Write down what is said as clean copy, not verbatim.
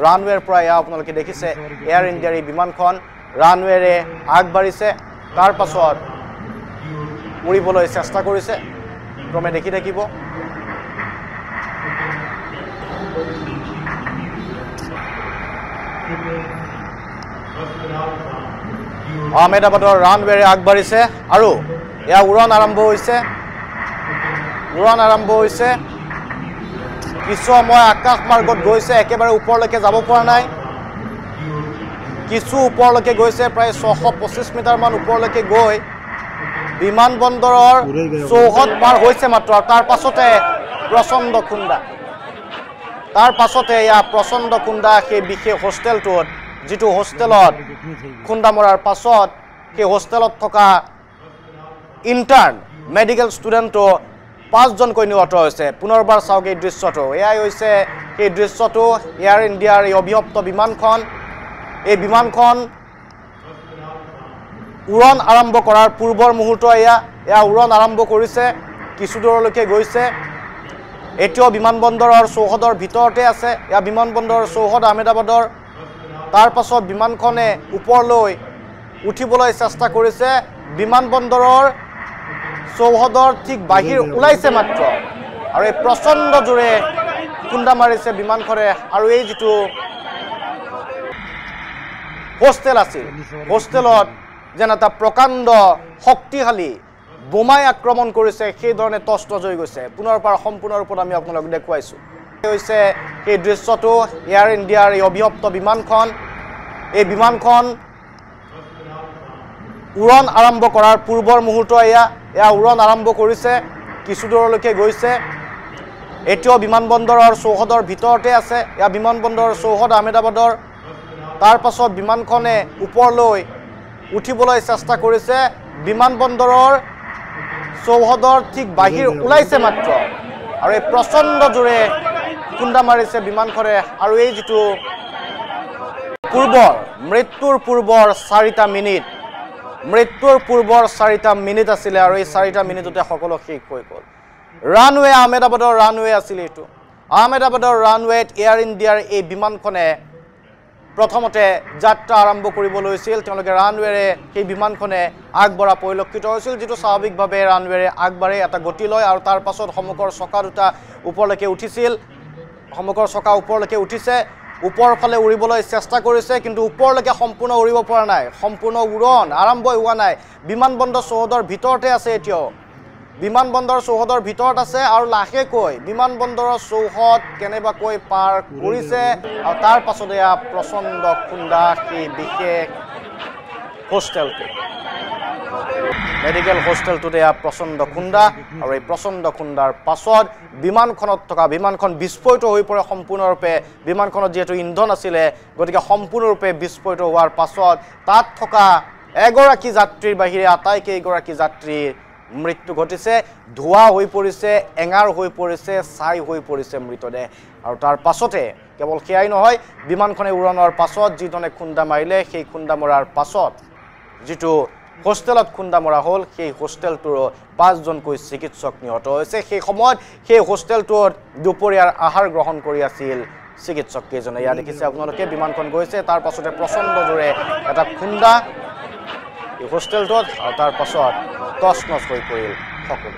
ৰানওয়েৰ পৰা আপোনালোকে দেখিছে এয়াৰ ইণ্ডিয়াৰ এই বিমানখন ৰানৱেৰে আগবাঢ়িছে তাৰ পাছত উৰিবলৈ চেষ্টা কৰিছে ক্ৰমে দেখি থাকিব আহমেদাবাদৰ ৰানৱেৰে আগবাঢ়িছে আৰু এয়া উৰণ আৰম্ভ হৈছে কিছু সময় আকাশ মাৰ্গত গৈছে একেবাৰে ওপৰলৈকে যাব পৰা নাই কিছু ওপৰলৈকে গৈছে প্ৰায় 625 মিটাৰ মান ওপৰলৈকে গৈ বিমানবন্দৰৰ চৌহদ পাৰ হৈছে মাত্ৰ তাৰ পাছতে প্ৰচণ্ড খুন্দা সেই বিশেষ হোষ্টেলটোত যেটো হোষ্টেলত খুন্দা মৰাৰ পাছত সেই হোষ্টেলত থকা ইন্টাৰ্ন মেডিকেল ষ্টুডেণ্টটো 5 জনকৈ নিহত হৈছে পুনৰবাৰ চাওক এই দৃশ্যটো এয়াই হৈছে এই দৃশ্যটো এয়াৰ ইণ্ডিয়াৰ এই অভিযপ্ত বিমানখন উৰণ আৰম্ভ কৰাৰ পূৰ্বৰ মুহূৰ্ত এয়া উৰণ আৰম্ভ কৰিছে কিছু দূৰলৈকে গৈছে এতিয়াও বিমানবন্দৰৰ চৌহদৰ ভিতৰতে আছে এয়া বিমানবন্দৰৰ চৌহদ আহমেদাবাদৰ তাৰ পাছত বিমানখনে ওপৰলৈ উঠিবলৈ চেষ্টা কৰিছে বিমানবন্দৰৰ চৌহদৰ ঠিক বাহিৰ ওলাইছে মাত্ৰ আৰু এই প্ৰচণ্ড জোৰে খুন্দা মাৰিছে বিমানখনে আৰু এই যেটো হোষ্টেল আছিল হোষ্টেলত যেন এটা প্ৰকাণ্ড শক্তিশালী বোমাই আক্ৰমণ কৰিছে সেই ধৰণে তছনছ হৈ গৈছে পুনৰবাৰ সম্পূৰ্ণ ৰূপত আমি আপোনালোকক দেখুৱাইছো হৈছে এই দৃশ্যটো এয়াৰ ইণ্ডিয়াৰ এই অভিযপ্ত বিমানখন উৰণ আৰম্ভ কৰাৰ পূৰ্বৰ মুহূৰ্ত এয়া উৰণ আৰম্ভ কৰিছে কিছু দূৰলৈকে গৈছে এতিয়াও বিমানবন্দৰৰ চৌহদৰ ভিতৰতে আছে এয়া বিমানবন্দৰৰ চৌহদ আহমেদাবাদৰ তাৰ পাছত বিমানখনে ওপৰলৈ উঠিবলৈ চেষ্টা কৰিছে বিমানবন্দৰৰ চৌহদৰ ঠিক বাহিৰ ওলাইছে মাত্ৰ আৰু এই প্ৰচণ্ড জোৰে খুন্দা মাৰিছে বিমানখনে আৰু এই যেটো মৃত্যুৰ পূৰ্বৰ 4টা মিনিট আছিল আৰু এই 4টা মিনিটতে সকলো শেষ হৈ গ'ল ৰানৱে আহমেদাবাদৰ ৰানৱে আছিল এইটো আহমেদাবাদৰ ৰানৱেত এয়াৰ ইণ্ডিয়াৰ এই বিমানখনে প্ৰথমতে যাত্ৰা আৰম্ভ কৰিব লৈছিল তেওঁলোকে ৰানৱেৰে সেই বিমানখনে আগবঢ়া পৰিলক্ষিত হৈছিল যেটো স্বাভাৱিকভাৱে ৰানৱেৰে আগবাঢ়ে এটা গতি লয় আৰু তাৰ পাছত সমুখৰ চকা দুটা ওপৰলৈকে উঠিছে ওপৰ ফালে উৰিবলৈ চেষ্টা কৰিছে কিন্তু ওপৰলৈকে সম্পূৰ্ণ উৰিব পৰা নাই সম্পূৰ্ণ উৰণ আৰম্ভ হোৱা নাই বিমানবন্দৰ চৌহদৰ ভিতৰতে আছে এতিয়াও বিমানবন্দৰ চৌহদৰ ভিতৰত আছে আৰু লাহেকৈ বিমানবন্দৰৰ চৌহদ কেনেবাকৈ পাৰ কৰিছে আৰু তাৰ পাছতে এয়া প্ৰচণ্ড খুন্দা সেই বিশেষ হোষ্টেলটো মেডিকেল হোষ্টেলটোতে এয়া প্ৰচণ্ড খুন্দা আৰু এই প্ৰচণ্ড খুন্দাৰ পাছত বিমানখন বিস্ফোৰিত হৈ পৰে সম্পূৰ্ণৰূপে বিমানখনত যেহেতু ইন্ধন আছিলে গতিকে সম্পূৰ্ণৰূপে বিস্ফোৰিত হোৱাৰ পাছত তাত থকা এগৰাকী যাত্ৰীৰ বাহিৰে আটাইকেইগৰাকী যাত্ৰীৰ মৃত্যু ঘটিছে ধোৱা হৈ পৰিছে এঙাৰ হৈ পৰিছে ছাই হৈ পৰিছে মৃতদেহ আৰু তাৰ পাছতে কেৱল সেয়াই নহয় বিমানখনে উৰণৰ পাছত যিধৰণে খুন্দা মাৰিলে সেই খুন্দা মৰাৰ পাছত যেটো হোষ্টেলত খুন্দা মৰা হ'ল সেই হোষ্টেলটোৰ 5 জনকৈ চিকিৎসক নিহত হৈছে সেই সময়ত সেই হোষ্টেলটোত দুপৰীয়াৰ আহাৰ গ্ৰহণ কৰি আছিল চিকিৎসক কেইজনে ইয়া দেখিছে আপোনালোকে বিমানখন গৈছে তাৰ পাছতে প্ৰচণ্ড জোৰে এটা খুন্দা এই হোষ্টেলটোত আৰু তাৰ পাছত তছনছ হৈ পৰিল সকলো